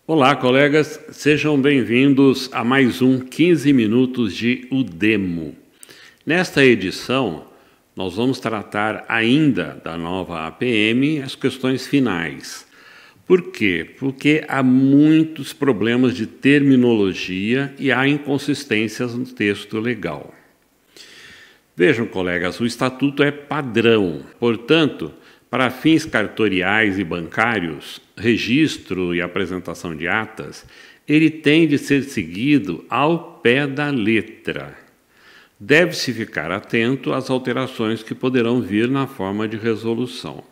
Olá, colegas, sejam bem-vindos a mais um 15 minutos de Udemo. Nesta edição, nós vamos tratar ainda da nova APM, as questões finais. Por quê? Porque há muitos problemas de terminologia e há inconsistências no texto legal. Vejam, colegas, o Estatuto é padrão, portanto, para fins cartoriais e bancários, registro e apresentação de atas, ele tem de ser seguido ao pé da letra. Deve-se ficar atento às alterações que poderão vir na forma de resolução.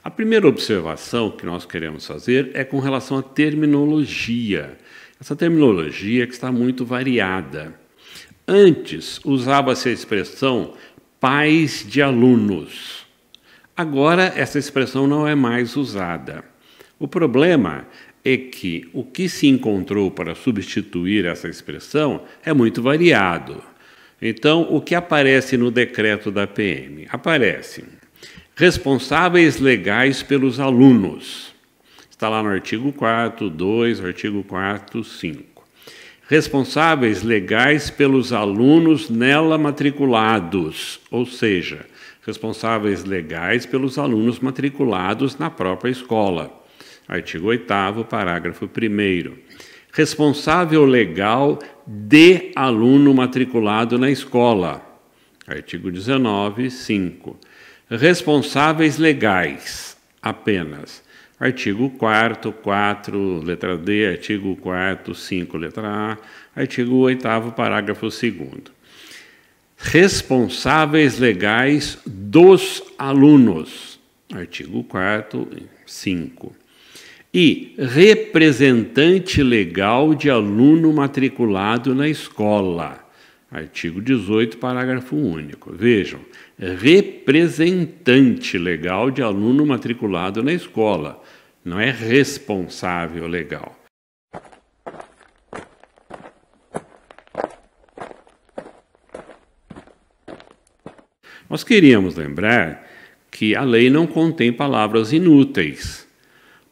A primeira observação que nós queremos fazer é com relação à terminologia. Essa terminologia que está muito variada. Antes, usava-se a expressão pais de alunos. Agora, essa expressão não é mais usada. O problema é que o que se encontrou para substituir essa expressão é muito variado. Então, o que aparece no decreto da PM? Aparece responsáveis legais pelos alunos. Está lá no artigo 4º, 2, artigo 4º, 5. Responsáveis legais pelos alunos nela matriculados, ou seja, responsáveis legais pelos alunos matriculados na própria escola. Artigo 8º, parágrafo 1º. Responsável legal de aluno matriculado na escola. Artigo 19, 5. Responsáveis legais, apenas. Artigo 4º, 4, letra D, artigo 4º, 5, letra A, artigo 8º, parágrafo 2º. Responsáveis legais dos alunos, artigo 4º, 5. E representante legal de aluno matriculado na escola, artigo 18, parágrafo único. Vejam, representante legal de aluno matriculado na escola, não é responsável legal. Nós queríamos lembrar que a lei não contém palavras inúteis.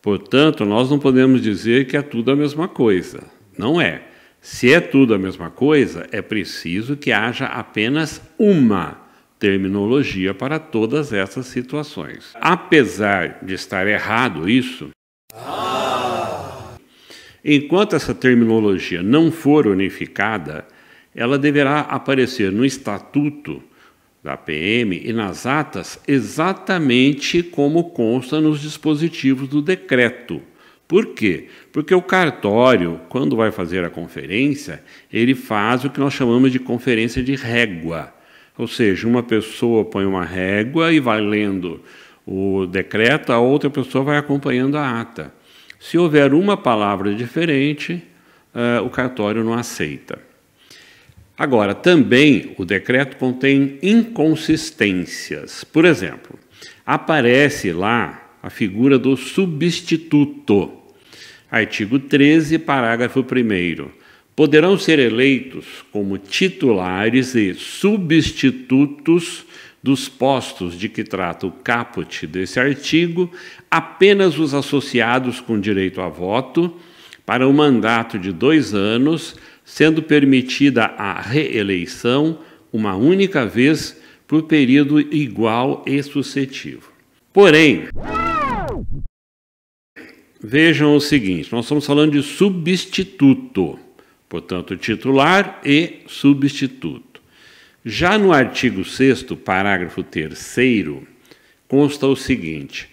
Portanto, nós não podemos dizer que é tudo a mesma coisa. Não é. Se é tudo a mesma coisa, é preciso que haja apenas uma terminologia para todas essas situações. Apesar de estar errado isso, enquanto essa terminologia não for unificada, ela deverá aparecer no Estatuto da PM e nas atas exatamente como consta nos dispositivos do decreto. Por quê? Porque o cartório, quando vai fazer a conferência, ele faz o que nós chamamos de conferência de régua. Ou seja, uma pessoa põe uma régua e vai lendo o decreto, a outra pessoa vai acompanhando a ata. Se houver uma palavra diferente, o cartório não aceita. Agora, também o decreto contém inconsistências. Por exemplo, aparece lá a figura do substituto. Artigo 13, parágrafo 1º. Poderão ser eleitos como titulares e substitutos dos postos de que trata o caput desse artigo apenas os associados com direito a voto para um mandato de 2 anos, sendo permitida a reeleição uma única vez por período igual e sucessivo. Porém, vejam o seguinte, nós estamos falando de substituto, portanto, titular e substituto. Já no artigo 6º, parágrafo 3º, consta o seguinte: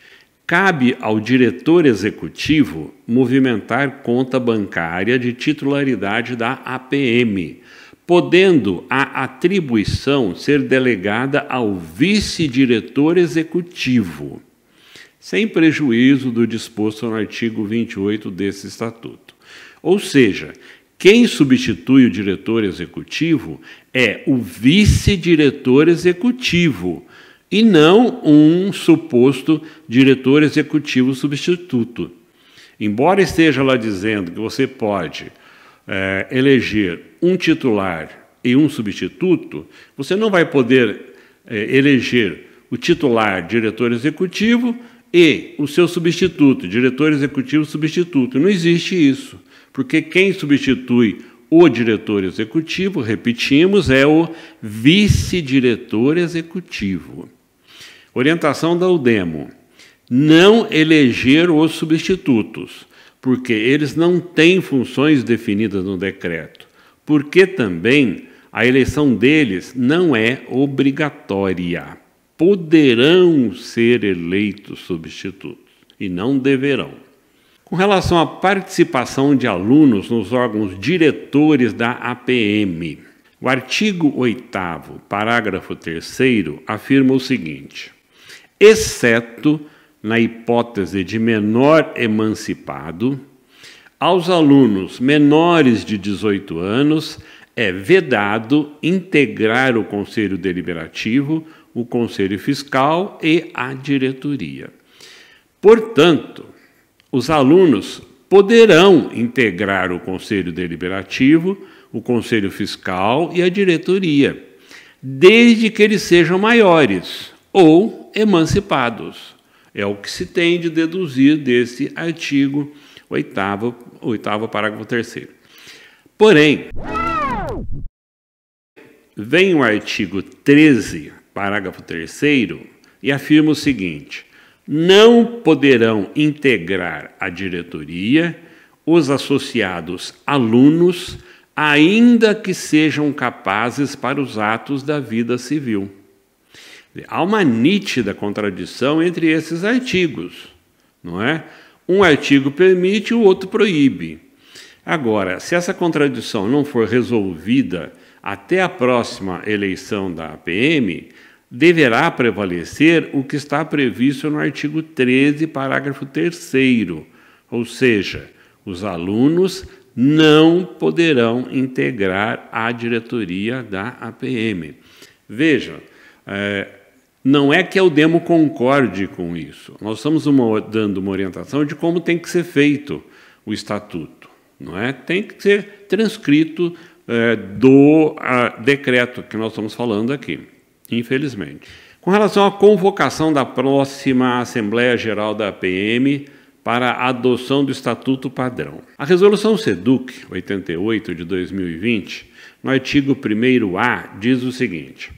cabe ao diretor executivo movimentar conta bancária de titularidade da APM, podendo a atribuição ser delegada ao vice-diretor executivo, sem prejuízo do disposto no artigo 28 desse estatuto. Ou seja, quem substitui o diretor executivo é o vice-diretor executivo, e não um suposto diretor executivo substituto. Embora esteja lá dizendo que você pode eleger um titular e um substituto, você não vai poder eleger o titular diretor executivo e o seu substituto, diretor executivo substituto. Não existe isso, porque quem substitui o diretor executivo, repetimos, é o vice-diretor executivo. Orientação da UDEMO: não eleger os substitutos, porque eles não têm funções definidas no decreto, porque também a eleição deles não é obrigatória. Poderão ser eleitos substitutos e não deverão. Com relação à participação de alunos nos órgãos diretores da APM, o artigo 8º, parágrafo 3º, afirma o seguinte: exceto na hipótese de menor emancipado, aos alunos menores de 18 anos é vedado integrar o Conselho Deliberativo, o Conselho Fiscal e a diretoria. Portanto, os alunos poderão integrar o Conselho Deliberativo, o Conselho Fiscal e a diretoria, desde que eles sejam maiores ou emancipados. É o que se tem de deduzir desse artigo 8º, parágrafo 3º. Porém, vem o artigo 13, parágrafo 3º, e afirma o seguinte: não poderão integrar a diretoria os associados alunos, ainda que sejam capazes para os atos da vida civil. Há uma nítida contradição entre esses artigos, não é? Um artigo permite, o outro proíbe. Agora, se essa contradição não for resolvida até a próxima eleição da APM, deverá prevalecer o que está previsto no artigo 13, parágrafo 3º, ou seja, os alunos não poderão integrar a diretoria da APM. Veja, não é que a UDEMO concorde com isso. Nós estamos dando uma orientação de como tem que ser feito o estatuto. Não é? Tem que ser transcrito do decreto que nós estamos falando aqui, infelizmente. Com relação à convocação da próxima Assembleia Geral da APM para a adoção do Estatuto Padrão. A Resolução SEDUC 88 de 2020, no artigo 1º-A, diz o seguinte: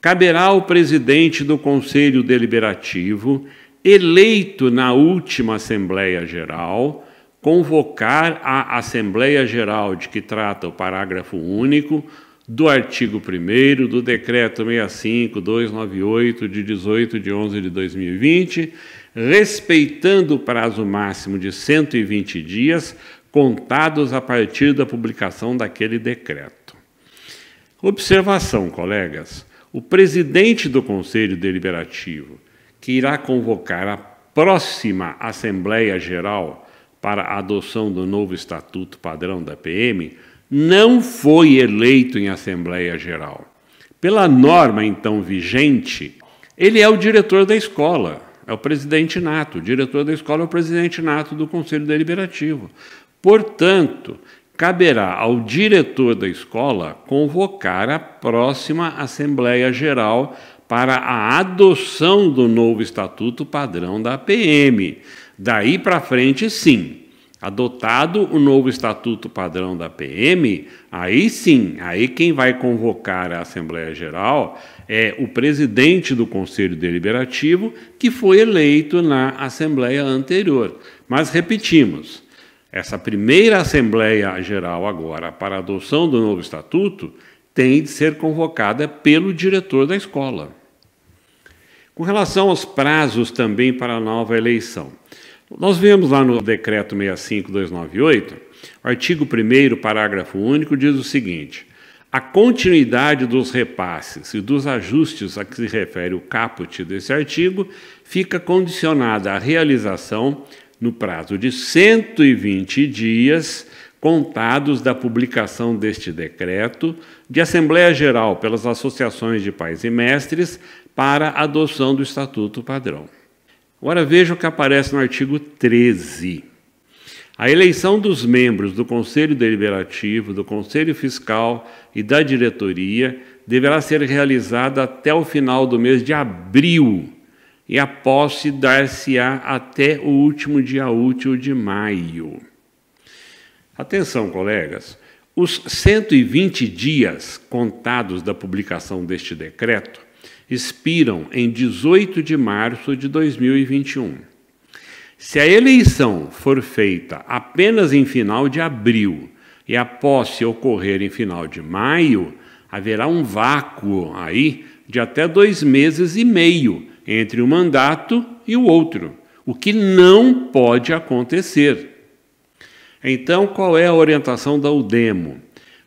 caberá ao presidente do Conselho Deliberativo, eleito na última Assembleia Geral, convocar a Assembleia Geral de que trata o parágrafo único do artigo 1º do Decreto 65.298, de 18 de 11 de 2020, respeitando o prazo máximo de 120 dias, contados a partir da publicação daquele decreto. Observação, colegas: o presidente do Conselho Deliberativo, que irá convocar a próxima Assembleia Geral para a adoção do novo Estatuto Padrão da PM, não foi eleito em Assembleia Geral. Pela norma, então, vigente, ele é o diretor da escola, é o presidente nato. O diretor da escola é o presidente nato do Conselho Deliberativo. Portanto, caberá ao diretor da escola convocar a próxima Assembleia Geral para a adoção do novo Estatuto Padrão da PM. Daí para frente, sim. Adotado o novo Estatuto Padrão da PM, aí sim, aí quem vai convocar a Assembleia Geral é o presidente do Conselho Deliberativo, que foi eleito na Assembleia anterior. Mas repetimos, essa primeira Assembleia Geral agora, para a adoção do novo Estatuto, tem de ser convocada pelo diretor da escola. Com relação aos prazos também para a nova eleição, nós vemos lá no Decreto 65.298, o artigo 1º, parágrafo único, diz o seguinte: a continuidade dos repasses e dos ajustes a que se refere o caput desse artigo fica condicionada à realização, no prazo de 120 dias, contados da publicação deste decreto, de Assembleia Geral pelas associações de pais e mestres para a adoção do Estatuto Padrão. Agora veja o que aparece no artigo 13. A eleição dos membros do Conselho Deliberativo, do Conselho Fiscal e da diretoria deverá ser realizada até o final do mês de abril e a posse dar-se-á até o último dia útil de maio. Atenção, colegas, os 120 dias contados da publicação deste decreto expiram em 18 de março de 2021. Se a eleição for feita apenas em final de abril e a posse ocorrer em final de maio, haverá um vácuo aí de até 2 meses e meio entre um mandato e o outro, o que não pode acontecer. Então, qual é a orientação da UDEMO?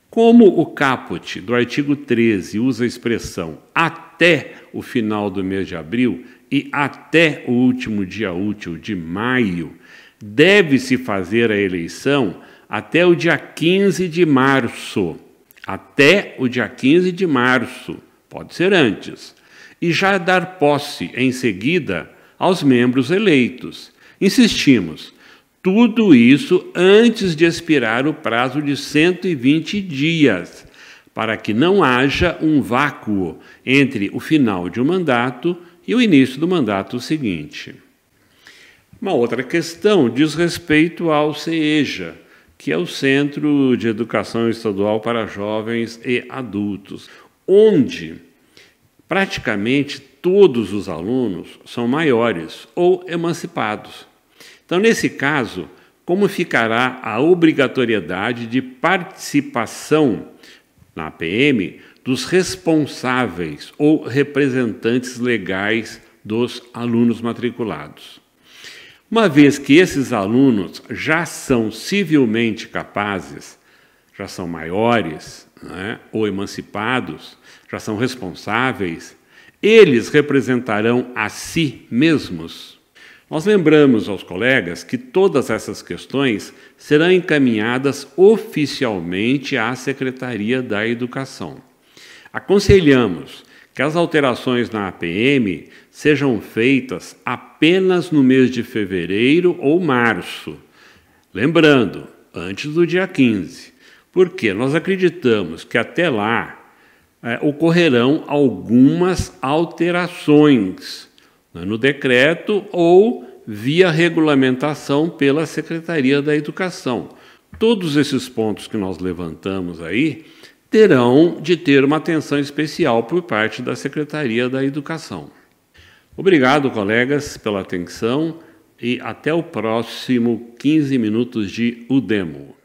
Como o caput do artigo 13 usa a expressão até o final do mês de abril e até o último dia útil de maio, deve-se fazer a eleição até o dia 15 de março. Até o dia 15 de março, pode ser antes, e já dar posse em seguida aos membros eleitos. Insistimos, tudo isso antes de expirar o prazo de 120 dias, para que não haja um vácuo entre o final de um mandato e o início do mandato seguinte. Uma outra questão diz respeito ao CEJA, que é o Centro de Educação Estadual para Jovens e Adultos, onde praticamente todos os alunos são maiores ou emancipados. Então, nesse caso, como ficará a obrigatoriedade de participação na APM dos responsáveis ou representantes legais dos alunos matriculados? Uma vez que esses alunos já são civilmente capazes, já são maiores, né, ou emancipados, já são responsáveis, eles representarão a si mesmos. Nós lembramos aos colegas que todas essas questões serão encaminhadas oficialmente à Secretaria da Educação. Aconselhamos que as alterações na APM sejam feitas apenas no mês de fevereiro ou março. Lembrando, antes do dia 15, porque nós acreditamos que até lá ocorrerão algumas alterações no decreto ou via regulamentação pela Secretaria da Educação. Todos esses pontos que nós levantamos aí terão de ter uma atenção especial por parte da Secretaria da Educação. Obrigado, colegas, pela atenção e até o próximo 15 minutos de UDEMO.